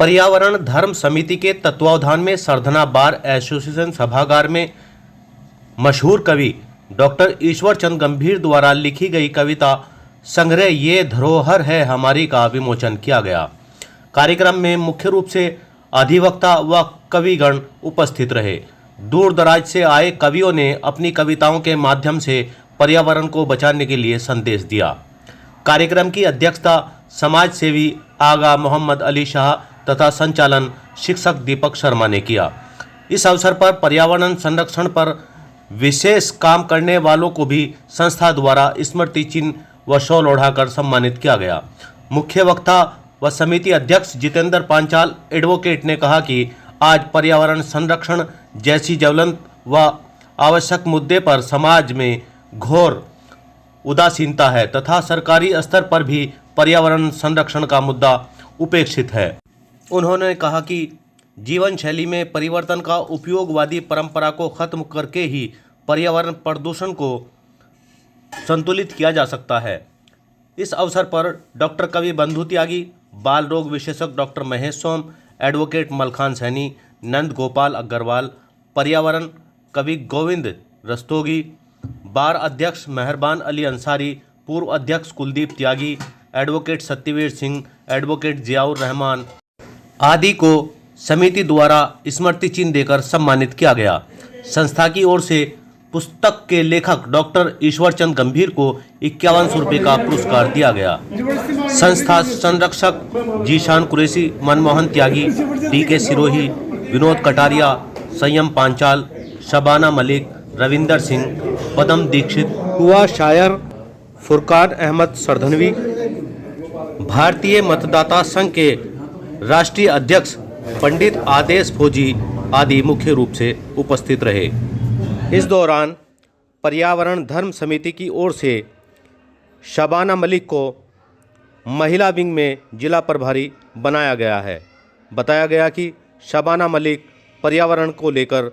पर्यावरण धर्म समिति के तत्वावधान में सरधना बार एसोसिएशन सभागार में मशहूर कवि डॉक्टर ईश्वर चंद गंभीर द्वारा लिखी गई कविता संग्रह ये धरोहर है हमारी का विमोचन किया गया। कार्यक्रम में मुख्य रूप से अधिवक्ता व कविगण उपस्थित रहे। दूर दराज से आए कवियों ने अपनी कविताओं के माध्यम से पर्यावरण को बचाने के लिए संदेश दिया। कार्यक्रम की अध्यक्षता समाज सेवी आगा मोहम्मद अली शाह तथा संचालन शिक्षक दीपक शर्मा ने किया। इस अवसर पर पर्यावरण संरक्षण पर विशेष काम करने वालों को भी संस्था द्वारा स्मृति चिन्ह व शॉल ओढ़ाकर सम्मानित किया गया। मुख्य वक्ता व समिति अध्यक्ष जितेंद्र पांचाल एडवोकेट ने कहा कि आज पर्यावरण संरक्षण जैसी ज्वलंत व आवश्यक मुद्दे पर समाज में घोर उदासीनता है तथा सरकारी स्तर पर भी पर्यावरण संरक्षण का मुद्दा उपेक्षित है। उन्होंने कहा कि जीवन शैली में परिवर्तन का उपयोगवादी परंपरा को खत्म करके ही पर्यावरण प्रदूषण को संतुलित किया जा सकता है। इस अवसर पर डॉक्टर कवि बंधु त्यागी, बाल रोग विशेषज्ञ डॉक्टर महेश सोम, एडवोकेट मलखान सैनी, नंद गोपाल अग्रवाल, पर्यावरण कवि गोविंद रस्तोगी, बार अध्यक्ष मेहरबान अली अंसारी, पूर्व अध्यक्ष कुलदीप त्यागी, एडवोकेट सत्यवीर सिंह, एडवोकेट जियाउर रहमान आदि को समिति द्वारा स्मृति चिन्ह देकर सम्मानित किया गया। संस्था की ओर से पुस्तक के लेखक डॉक्टर ईश्वर चंद गंभीर को 5100 रुपये का पुरस्कार दिया गया। संस्था संरक्षक जीशान कुरैशी, मनमोहन त्यागी, डी.के. सिरोही, विनोद कटारिया, संयम पांचाल, शबाना मलिक, रविंदर सिंह, पदम दीक्षित, हुआ शायर फुरकान अहमद सरधनवी, भारतीय मतदाता संघ के राष्ट्रीय अध्यक्ष पंडित आदेश फौजी आदि मुख्य रूप से उपस्थित रहे। इस दौरान पर्यावरण धर्म समिति की ओर से शबाना मलिक को महिला विंग में जिला प्रभारी बनाया गया है। बताया गया कि शबाना मलिक पर्यावरण को लेकर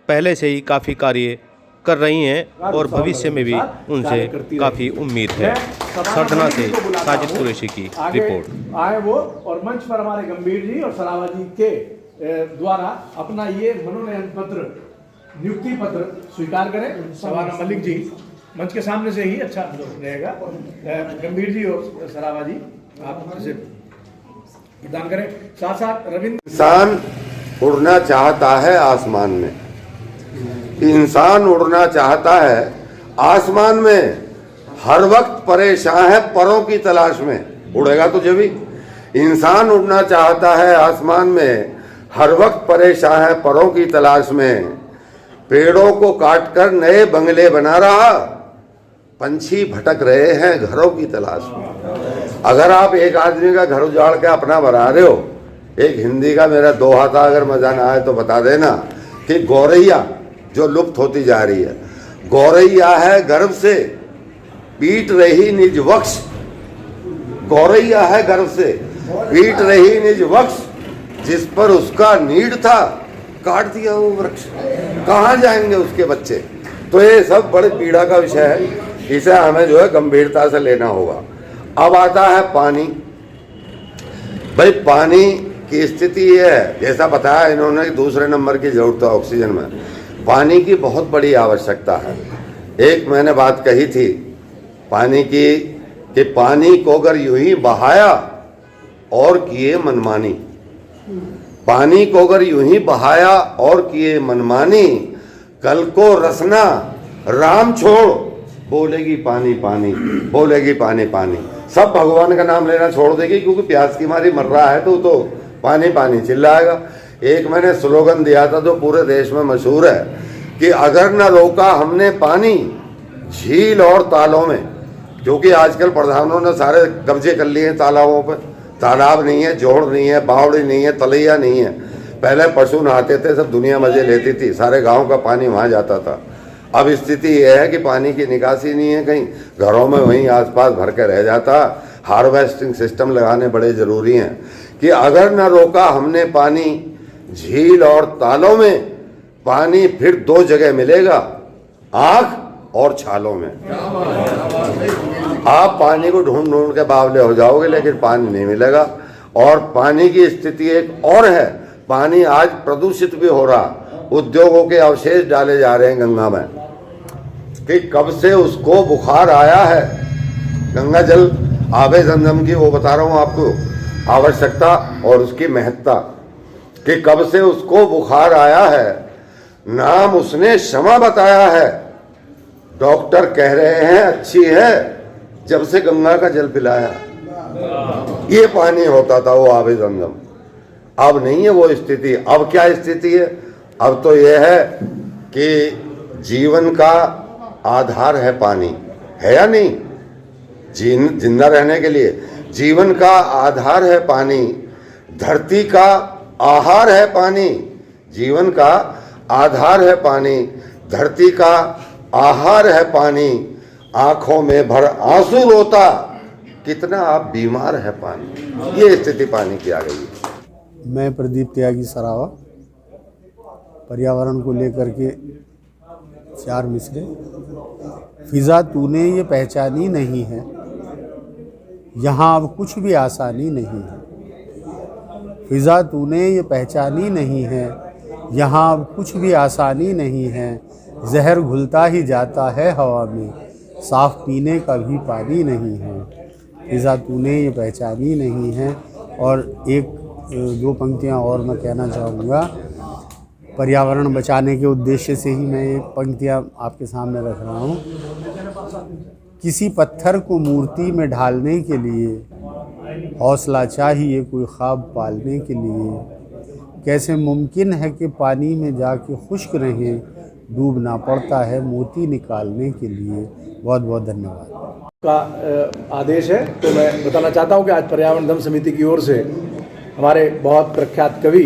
पहले से ही काफ़ी कार्य कर रही हैं और भविष्य में भी उनसे काफ़ी उम्मीद है। सरधना से साजिद कुरैशी की रिपोर्ट। आए वो और मंच पर हमारे गंभीर जी और सरावा जी के द्वारा अपना ये मनोनयन पत्र, नियुक्ति पत्र स्वीकार करें। शबाना मलिक जी मंच के सामने से ही अच्छा रहेगा। गंभीर जी और सरावा जी आप इसे प्रदान करें। साथ साथ रविंद्र। इंसान उड़ना चाहता है आसमान में, इंसान उड़ना चाहता है आसमान में, हर वक्त परेशान है परों की तलाश में। उड़ेगा तो जब भी। इंसान उड़ना चाहता है आसमान में, हर वक्त परेशान है परों की तलाश में। पेड़ों को काटकर नए बंगले बना रहा, पंछी भटक रहे हैं घरों की तलाश में। अगर आप एक आदमी का घर उजाड़ के अपना बना रहे हो, एक हिंदी का मेरा दोहा था, अगर मजा ना आए तो बता देना, कि गौरैया जो लुप्त होती जा रही है, गौरैया है गर्भ से पीट रही निज वक्ष, गौरैया है गर्भ से पीट रही निज वक्ष, जिस पर उसका नीड था काट दिया वो वृक्ष, कहाँ जाएंगे उसके बच्चे। तो ये सब बड़े पीड़ा का विषय है, इसे हमें जो है गंभीरता से लेना होगा। अब आता है पानी। भाई पानी की स्थिति ये है, जैसा बताया इन्होंने, दूसरे नंबर की जरूरत है ऑक्सीजन में। पानी की बहुत बड़ी आवश्यकता है। एक मैंने बात कही थी पानी की, कि पानी को अगर यूं ही बहाया और किए मनमानी, पानी को अगर यूं ही बहाया और किए मनमानी, कल को रसना राम छोड़ बोलेगी पानी पानी, बोलेगी पानी पानी। सब भगवान का नाम लेना छोड़ देगी, क्योंकि प्यास की मारी मर रहा है तो पानी पानी चिल्लाएगा। एक मैंने स्लोगन दिया था जो पूरे देश में मशहूर है, कि अगर न रोका हमने पानी झील और तालों में, क्योंकि आजकल प्रधानों ने सारे कब्जे कर लिए हैं तालाबों पर। तालाब नहीं है, जोड़ नहीं है, बावड़ी नहीं है, तलैया नहीं है। पहले पशु नहाते थे, सब दुनिया मजे लेती थी, सारे गांव का पानी वहाँ जाता था। अब स्थिति यह है कि पानी की निकासी नहीं है, कहीं घरों में वहीं आसपास भर के रह जाता। हार्वेस्टिंग सिस्टम लगाने बड़े ज़रूरी हैं, कि अगर न रोका हमने पानी झील और तालों में, पानी फिर दो जगह मिलेगा, आँख और छालों में। आप पानी को ढूंढ ढूंढ के बावले हो जाओगे, लेकिन पानी नहीं मिलेगा। और पानी की स्थिति एक और है। पानी आज प्रदूषित भी हो रहा, उद्योगों के अवशेष डाले जा रहे हैं गंगा में, कि कब से उसको बुखार आया है। गंगा जल आबे ज़मज़म की वो बता रहा हूँ आपको आवश्यकता और उसकी महत्ता, कि कब से उसको बुखार आया है। नाम उसने क्षमा बताया है। डॉक्टर कह रहे हैं अच्छी है, जब से गंगा का जल पिलाया। ये पानी होता था वो आबे ज़मज़म, अब नहीं है वो स्थिति। अब क्या स्थिति है? अब तो ये है कि जीवन का आधार है पानी, है या नहीं? जिंदा रहने के लिए जीवन का आधार है पानी, धरती का आहार है पानी। जीवन का आधार है पानी, धरती का आहार है पानी। आंखों में भर आंसू रोता, कितना आप बीमार है पानी। ये स्थिति पानी की आ गई है। मैं प्रदीप त्यागी सरावा, पर्यावरण को लेकर के 4 मिसरे। फिजा तूने ये पहचानी नहीं है, यहाँ अब कुछ भी आसानी नहीं है। फिजा तूने ये पहचानी नहीं है, यहाँ अब कुछ भी आसानी नहीं है। जहर घुलता ही जाता है हवा में, साफ पीने का भी पानी नहीं है। फिजा तूने ये पहचानी नहीं है। और एक 2 पंक्तियाँ और मैं कहना चाहूँगा। पर्यावरण बचाने के उद्देश्य से ही मैं ये पंक्तियाँ आपके सामने रख रहा हूँ। किसी पत्थर को मूर्ति में ढालने के लिए हौसला चाहिए कोई ख्वाब पालने के लिए। कैसे मुमकिन है कि पानी में जाके खुश्क रहें, डूबना पड़ता है मोती निकालने के लिए। बहुत बहुत धन्यवाद का आदेश है। तो मैं बताना चाहता हूँ कि आज पर्यावरण धर्म समिति की ओर से हमारे बहुत प्रख्यात कवि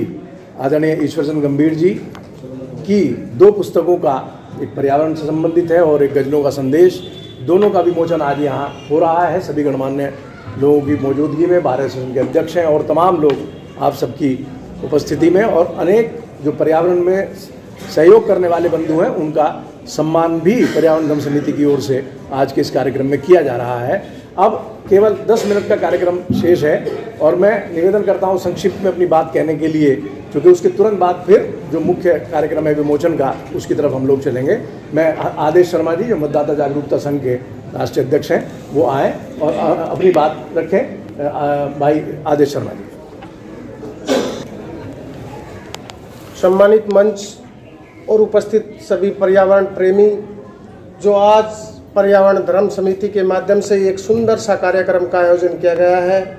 आदरणीय ईश्वरचंद गंभीर जी की 2 पुस्तकों का, एक पर्यावरण से संबंधित है और एक गजलों का संदेश, दोनों का विमोचन आज यहाँ हो रहा है। सभी गणमान्य लोगों की मौजूदगी में, भारत संघ के अध्यक्ष हैं और तमाम लोग आप सबकी उपस्थिति में, और अनेक जो पर्यावरण में सहयोग करने वाले बंधु हैं उनका सम्मान भी पर्यावरण धर्म समिति की ओर से आज के इस कार्यक्रम में किया जा रहा है। अब केवल 10 मिनट का कार्यक्रम शेष है और मैं निवेदन करता हूं संक्षिप्त में अपनी बात कहने के लिए, क्योंकि उसके तुरंत बाद फिर जो मुख्य कार्यक्रम है विमोचन का, उसकी तरफ हम लोग चलेंगे। मैं आदेश शर्मा जी, जो मतदाता जागरूकता संघ के राष्ट्रीय अध्यक्ष हैं, वो आए और अपनी बात रखें। भाई आदेश शर्मा जी। सम्मानित मंच और उपस्थित सभी पर्यावरण प्रेमी, जो आज पर्यावरण धर्म समिति के माध्यम से एक सुंदर सा कार्यक्रम का आयोजन किया गया है,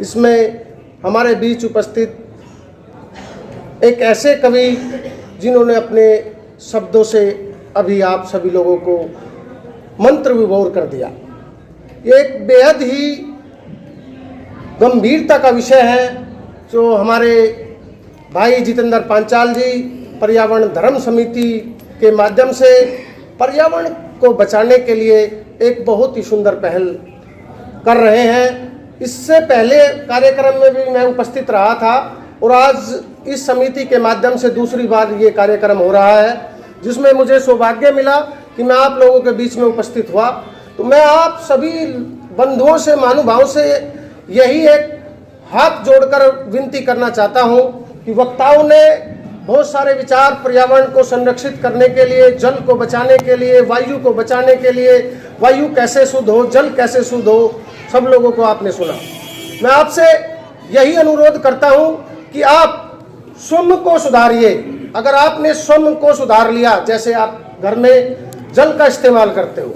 इसमें हमारे बीच उपस्थित एक ऐसे कवि जिन्होंने अपने शब्दों से अभी आप सभी लोगों को मंत्र विभोर कर दिया। ये एक बेहद ही गंभीरता का विषय है जो हमारे भाई जितेंद्र पांचाल जी पर्यावरण धर्म समिति के माध्यम से पर्यावरण को बचाने के लिए एक बहुत ही सुंदर पहल कर रहे हैं। इससे पहले कार्यक्रम में भी मैं उपस्थित रहा था और आज इस समिति के माध्यम से दूसरी बार ये कार्यक्रम हो रहा है, जिसमें मुझे सौभाग्य मिला कि मैं आप लोगों के बीच में उपस्थित हुआ। तो मैं आप सभी बंधुओं से, महानुभावों से यही एक हाथ जोड़कर विनती करना चाहता हूँ कि वक्ताओं ने बहुत सारे विचार पर्यावरण को संरक्षित करने के लिए, जल को बचाने के लिए, वायु को बचाने के लिए, वायु कैसे शुद्ध हो, जल कैसे शुद्ध हो, सब लोगों को आपने सुना। मैं आपसे यही अनुरोध करता हूं कि आप स्वयं को सुधारिए। अगर आपने स्वयं को सुधार लिया, जैसे आप घर में जल का इस्तेमाल करते हो,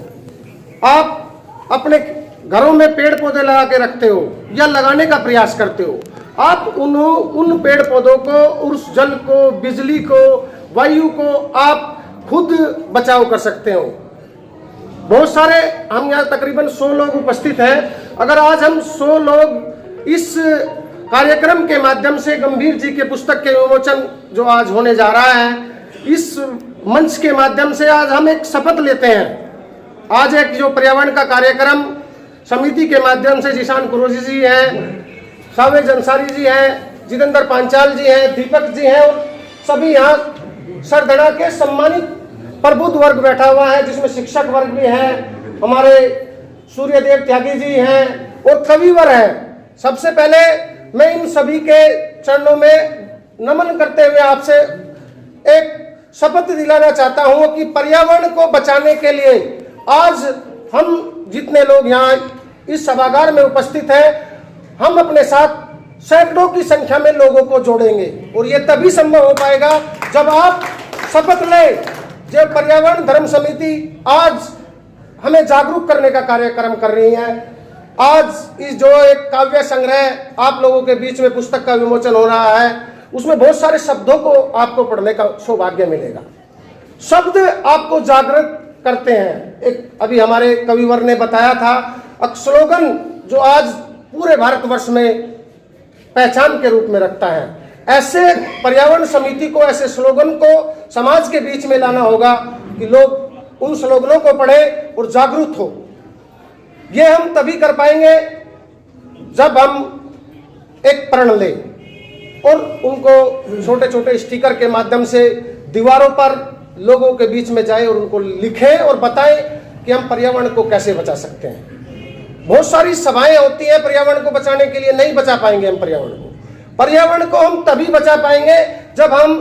आप अपने घरों में पेड़ पौधे लगा के रखते हो या लगाने का प्रयास करते हो, आप उन पेड़ पौधों को, उस जल को, बिजली को, वायु को आप खुद बचाव कर सकते हो। बहुत सारे, हम यहाँ तकरीबन 100 लोग उपस्थित हैं। अगर आज हम 100 लोग इस कार्यक्रम के माध्यम से गंभीर जी के पुस्तक के विमोचन जो आज होने जा रहा है, इस मंच के माध्यम से आज हम एक शपथ लेते हैं। आज एक जो पर्यावरण का कार्यक्रम समिति के माध्यम से जिशान कुरोजी जी हैं, सावेज अंसारी जी हैं, जितेंद्र पांचाल जी हैं, दीपक जी हैं और सभी यहाँ सरधड़ा के सम्मानित प्रबुद्ध वर्ग बैठा हुआ है, जिसमें शिक्षक वर्ग भी हैं, हमारे सूर्यदेव त्यागी जी हैं और कविवर हैं। सबसे पहले मैं इन सभी के चरणों में नमन करते हुए आपसे एक शपथ दिलाना चाहता हूं कि पर्यावरण को बचाने के लिए आज हम जितने लोग यहाँ इस सभागार में उपस्थित हैं, हम अपने साथ सैकड़ों की संख्या में लोगों को जोड़ेंगे और ये तभी संभव हो पाएगा जब आप शपथ लें। जो पर्यावरण धर्म समिति आज हमें जागरूक करने का कार्यक्रम कर रही है, आज इस जो एक काव्य संग्रह आप लोगों के बीच में पुस्तक का विमोचन हो रहा है, उसमें बहुत सारे शब्दों को आपको पढ़ने का सौभाग्य मिलेगा। शब्द आपको जागृत करते हैं। एक अभी हमारे कविवर ने बताया था, एक स्लोगन जो आज पूरे भारतवर्ष में पहचान के रूप में रखता है। ऐसे पर्यावरण समिति को, ऐसे स्लोगन को समाज के बीच में लाना होगा कि लोग उन स्लोगनों को पढ़ें और जागरूक हो। ये हम तभी कर पाएंगे जब हम एक प्रण लें और उनको छोटे छोटे स्टिकर के माध्यम से दीवारों पर लोगों के बीच में जाएं और उनको लिखें और बताएं कि हम पर्यावरण को कैसे बचा सकते हैं। बहुत सारी सभाएं होती हैं पर्यावरण को बचाने के लिए, नहीं बचा पाएंगे हम पर्यावरण को। पर्यावरण को हम तभी बचा पाएंगे जब हम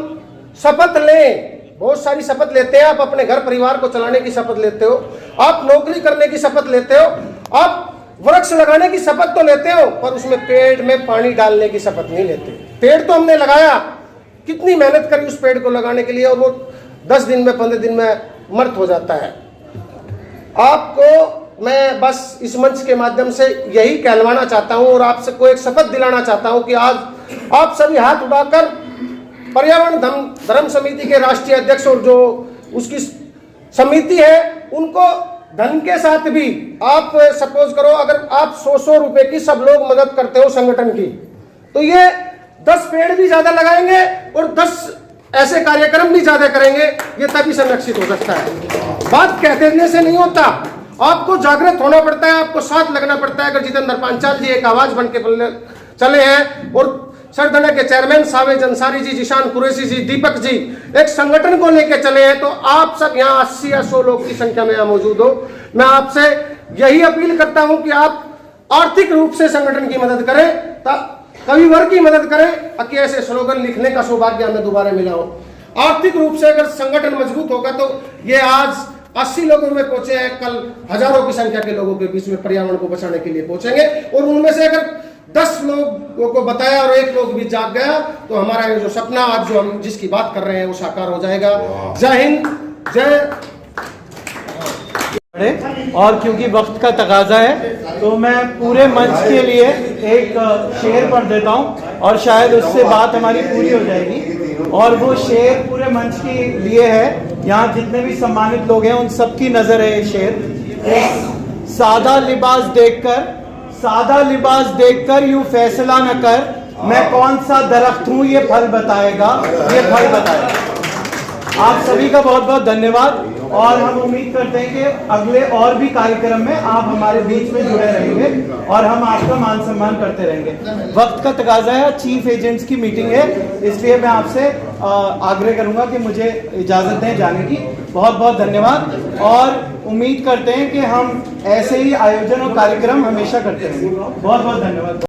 शपथ लें। बहुत सारी शपथ लेते हैं, आप अपने घर परिवार को चलाने की शपथ लेते हो, आप नौकरी करने की शपथ लेते हो, आप वृक्ष लगाने की शपथ तो लेते हो, पर उसमें पेड़ में पानी डालने की शपथ नहीं लेते। पेड़ तो हमने लगाया, कितनी मेहनत करी उस पेड़ को लगाने के लिए, और वो 10 दिन में 15 दिन में मर्त हो जाता है। आपको मैं बस इस मंच के माध्यम से यही कहलवाना चाहता हूं और आपसे को एक शपथ दिलाना चाहता हूं कि आज आप सभी हाथ उठाकर पर्यावरण धर्म समिति के राष्ट्रीय अध्यक्ष और जो उसकी समिति है, उनको धन के साथ भी आप सपोज करो, अगर आप 100 रुपए की सब लोग मदद करते हो संगठन की, तो ये 10 पेड़ भी ज्यादा लगाएंगे और 10 ऐसे कार्यक्रम भी ज्यादा करेंगे, ये तभी संरक्षित हो सकता है। बात कहते देने से नहीं होता, आपको जागृत होना पड़ता है, आपको साथ लगना पड़ता है। अगर जितेंद्र पांचाल जी एक आवाज बन के चले हैं और सरदना के चेयरमैन सावेद अंसारी जी, जिशान कुरैशी जी, दीपक जी एक संगठन को लेकर चले हैं, तो आप सब यहाँ 80 या 100 लोग की संख्या में यहाँ मौजूद हो। मैं आपसे यही अपील करता हूं कि आप आर्थिक रूप से संगठन की मदद करें, कविवर की मदद करें कि ऐसे स्लोगन लिखने का सौभाग्य हमें दोबारा मिला हो। आर्थिक रूप से अगर संगठन मजबूत होगा तो ये आज 80 लोगों में पहुंचे हैं, कल हजारों की संख्या के लोगों के बीच में पर्यावरण को बचाने के लिए पहुंचेंगे, और उनमें से अगर 10 लोगों को बताया और 1 लोग भी जाग गया तो हमारा ये जो सपना आज जो हम जिसकी बात कर रहे हैं वो साकार हो जाएगा। जय हिंद, जय। और क्योंकि वक्त का तकाजा है तो मैं पूरे मंच के लिए एक शेर पढ़ देता हूं और शायद उससे बात हमारी पूरी हो जाएगी। और वो शेर पूरे मंच के लिए है, यहाँ जितने भी सम्मानित लोग हैं उन सबकी नजर है ये शेर। सादा लिबास देखकर यूं फैसला न कर, मैं कौन सा दरख्त हूं ये फल बताएगा। आप सभी का बहुत बहुत धन्यवाद और हम उम्मीद करते हैं कि अगले और भी कार्यक्रम में आप हमारे बीच में जुड़े रहेंगे और हम आपका मान सम्मान करते रहेंगे। वक्त का तकाजा है, चीफ एजेंट्स की मीटिंग है, इसलिए मैं आपसे आग्रह करूंगा कि मुझे इजाजत दें जाने की। बहुत बहुत धन्यवाद और उम्मीद करते हैं कि हम ऐसे ही आयोजन और कार्यक्रम हमेशा करते रहेंगे। बहुत बहुत धन्यवाद।